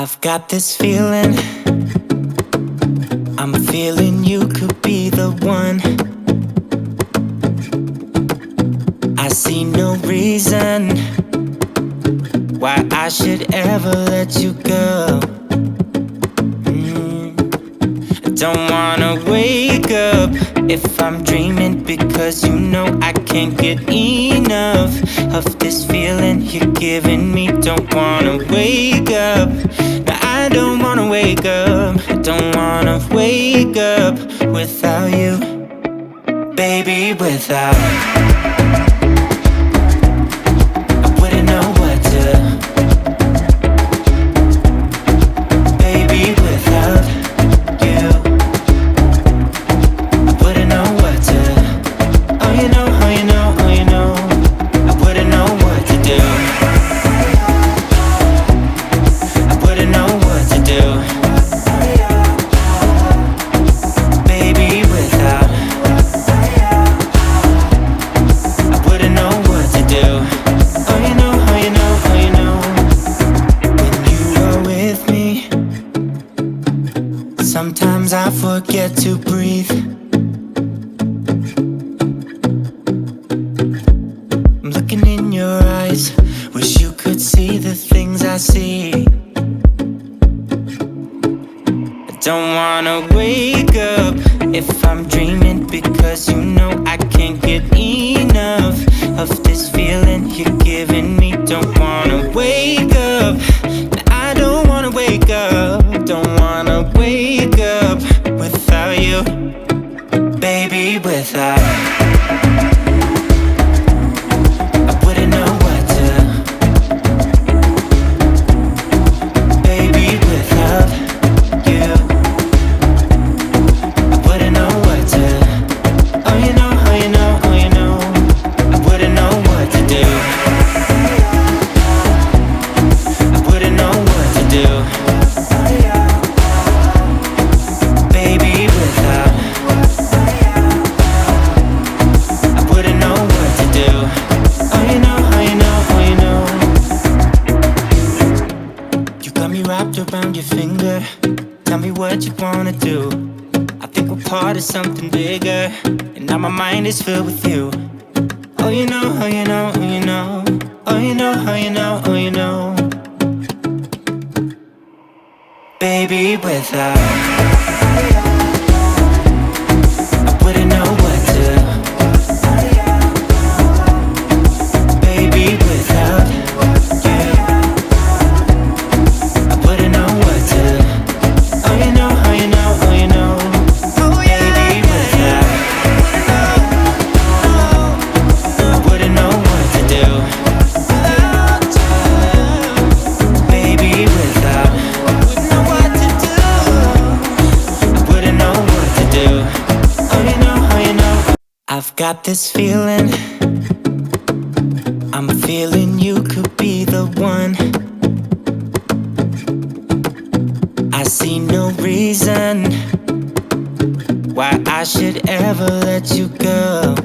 I've got this feeling, I'm feeling you could be the one. I see no reason why I should ever let you go. I don't wanna wake up if I'm dreaming, because you know I can't get enough of this feeling you're giving me. Don't wanna wake up, no, I don't wanna wake up. I don't wanna wake up without you, baby, without. I wouldn't know what to, baby, without you. I wouldn't know what to, oh you know, oh you know, oh you know. I wouldn't know what to do, I wouldn't know what to do, baby, without. I wouldn't know what to do, oh you know, oh you know, oh you know. When you are with me, sometimes I forget to breathe. I'm looking in your eyes, wish you could see the things I see. I don't wanna wake up if I'm dreaming, because you know I can't get enough of this feeling you're giving me. Don't wanna wake up, I don't wanna wake up. Don't wanna wake up without you, baby, without. I wouldn't know what to, baby, without you. I wouldn't know what to, oh you know, oh you know, oh you know. I wouldn't know what to do, I wouldn't know what to do, baby, without. I wouldn't know what to do, oh you know, oh you know, oh you know. You got me wrapped around your finger, tell me what you wanna do. I think we're part of something bigger, and now my mind is filled with you. Oh you know, oh you know, oh you know. Oh you know, oh you know, oh you know. Baby, without. I wouldn't know what to, baby, without you. I wouldn't know what to, oh you know, oh you know, oh you know. Baby, without. I wouldn't know what to do, baby, without. I wouldn't know what to do, I wouldn't know what to do, oh you know, oh you know. I've got this feeling, I'm feeling you could be the one. I see no reason why I should ever let you go.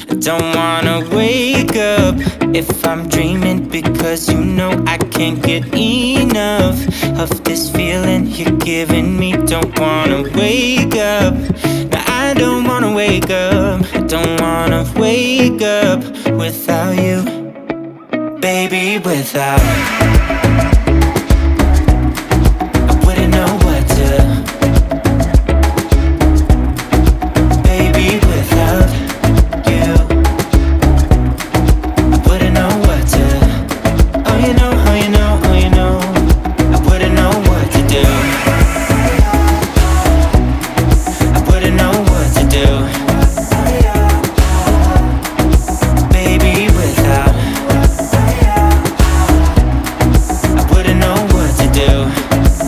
I don't wanna wake up if I'm dreaming, because you know I can't get enough of this feeling you're giving me. Don't wanna wake up, no, I don't wanna wake up. I don't wanna wake up without you, baby, without. I wouldn't know what to, baby, without you. I wouldn't know what to, oh you know, oh you know, oh you know. I wouldn't know what to do, I wouldn't know what to do, baby, without. I wouldn't know what to do,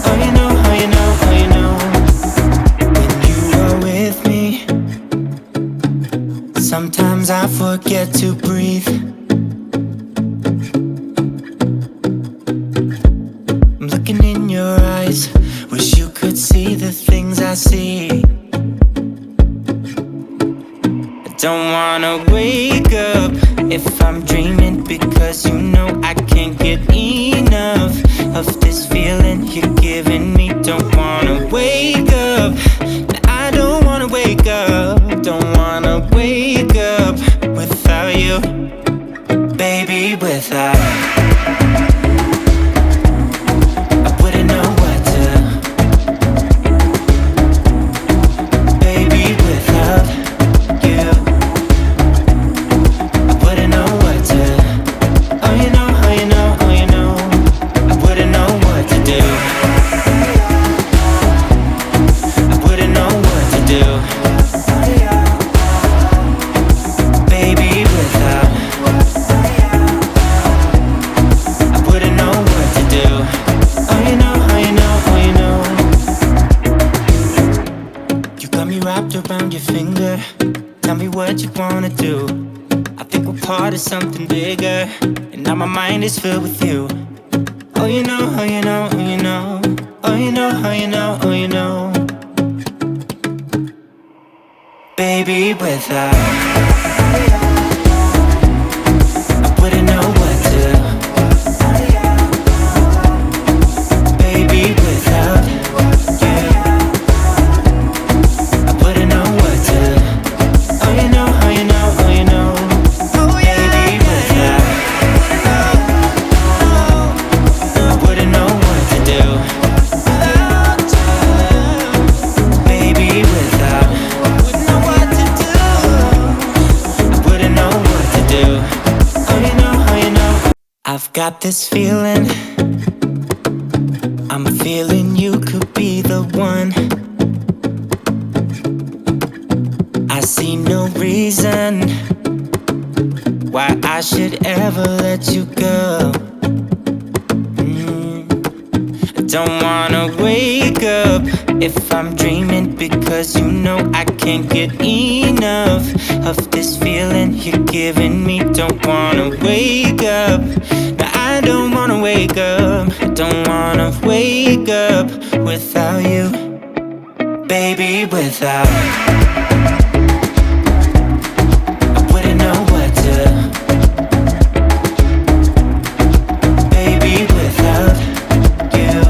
oh you know, oh you know, oh you know. When you are with me, sometimes I forget to breathe. I'm looking in your eyes, wish you could see the things I see. I don't wanna wake up if I'm dreaming, because you know I can't get enough part of something bigger, and now my mind is filled with you. Oh, you know, oh, you know, oh, you know. Oh, you know, oh, you know, oh, you know. Baby, without I wouldn't know what to. Baby, without you I wouldn't know what to. Oh, you know, oh, you know, oh, you know. Baby, without I wouldn't know what to do. Baby, without I wouldn't know what to do. I wouldn't know what to do. Oh, you know, oh, you know. I've got this feeling, I'm feeling you could be the one. I see no reason why I should ever let you go. I don't wanna wake up if I'm dreaming, because you know I can't get enough of this feeling you're giving me. Don't wanna wake up. No, I don't wanna wake up. I don't wanna wake up without you. Baby, without I wouldn't know what to. Baby, without you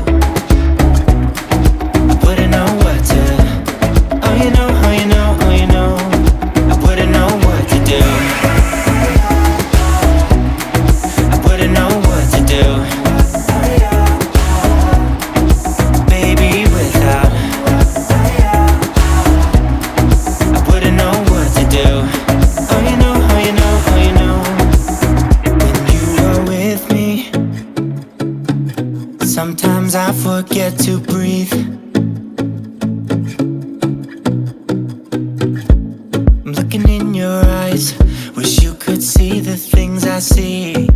I wouldn't know what to. Oh, you know, oh, you know, oh, you know. I wouldn't know what to do. I wouldn't know what to do. Baby, without I wouldn't know what to do. Oh, you know, oh, you know, oh, you know. When you are with me, sometimes I forget to breathe. I'm looking in your eyes, wish you could see the things I see.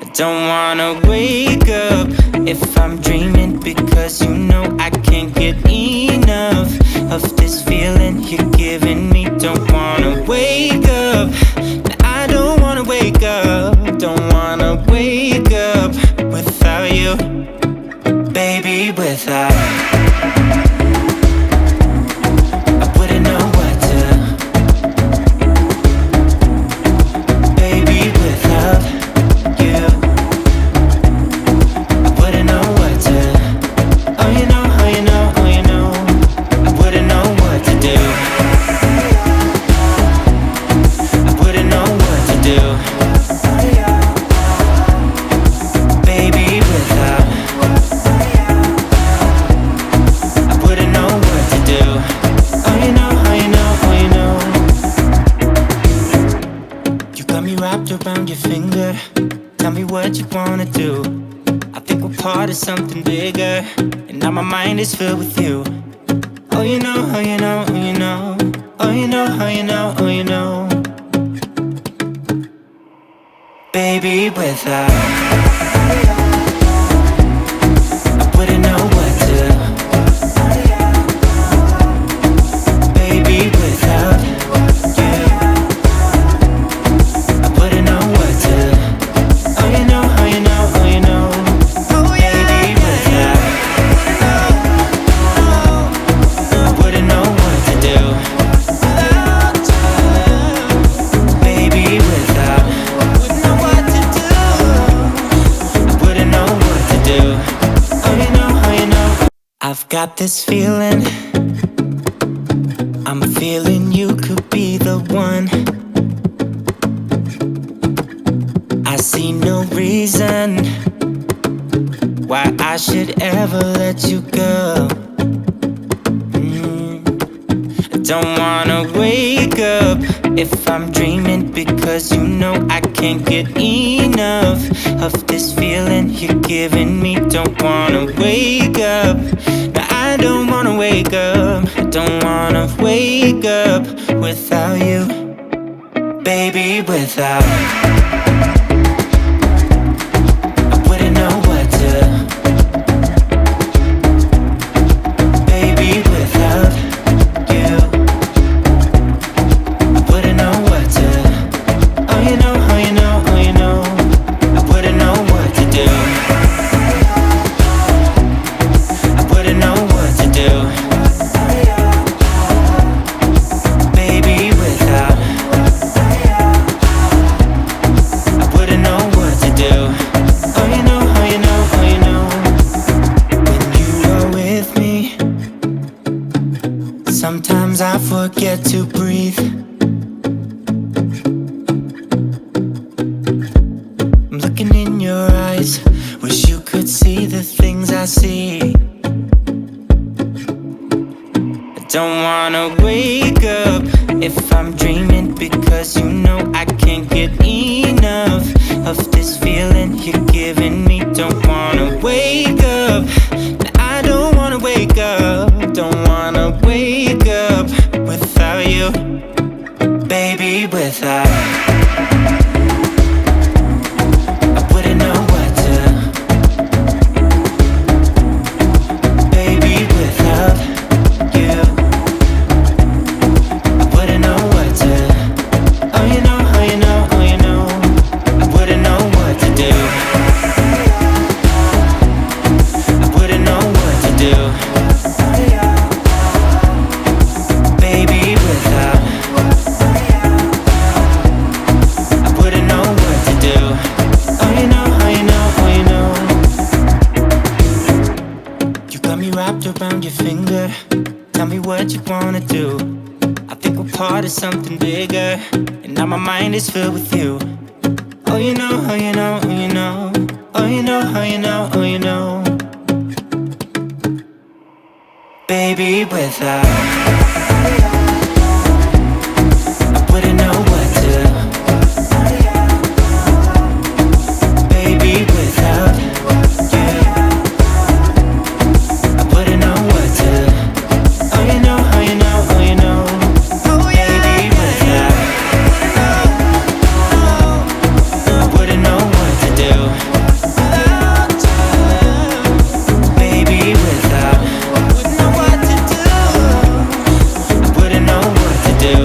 I don't wanna wake up if I'm dreaming, because you know I can't get enough of this feeling you're giving me. Don't wanna wake up. I don't wanna wake up. Don't wanna wake up without you. Baby, without I wouldn't know what to. Baby, without you I wouldn't know what to. Oh, you know, oh, you know, oh, you know. I wouldn't know what to do. I wouldn't know what to do. Baby, without I wouldn't know what to do. Oh, you know, oh, you know, oh, you know. You got me wrapped around your finger. Tell me what you wanna do. I think we're part of something bigger, and now my mind is filled with you. Oh, you know, oh, you know, oh, you know. Oh, you know, oh, you know, oh, you know. Baby, without I wouldn't know what to. Baby, without you I wouldn't know what to. Oh, you know, oh, you know, oh, you know. Baby, without I wouldn't know what to do. Baby, without I wouldn't know what to do. I wouldn't know what to do. Oh, you know, oh, you know. I've got this feeling, I'm feeling you could be the one. I see no reason why I should ever let you go. I don't wanna wake up if I'm dreaming, because you know I can't get enough of this feeling you're giving me. Don't wanna wake up. No, I don't wanna wake up. I don't wanna wake up without you. Baby, without I wouldn't know what to. Baby, without you I wouldn't know what I see. I don't wanna wake up if I'm dreaming, because you know I can't get enough of this feeling you're giving me. Don't wanna wake up, I don't wanna wake up. Don't wanna wake up without you, baby, without. I wouldn't know what to, baby, without you. I wouldn't know what to, oh you know, oh you know, oh you know. I wouldn't know what to do. I wouldn't know what to do, baby, without. I wouldn't know what to do. Oh you know, oh you know, oh you know. You got me wrapped around your finger. Tell me what you wanna do. I think we're part of something bigger, and now my mind is filled with you. Oh you know, oh you know, oh you know. Oh you know, oh you know, oh you know. Baby, without. I wouldn't know what to, baby, without you. I wouldn't know what to, oh you know, oh you know, oh you know. Baby, without. I wouldn't know what to do, baby, without. I wouldn't know what to do.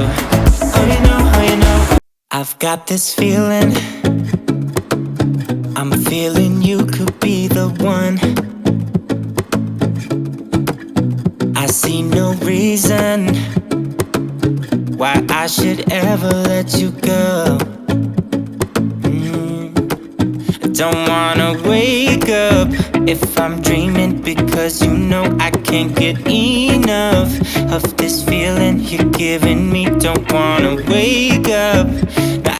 Oh you know, oh you know. I've got this feeling, I'm feeling you could be the one. I see no reason why I should ever let you go. I don't wanna wake up if I'm dreaming, because you know I can't get enough of this feeling you're giving me. Don't wanna wake up,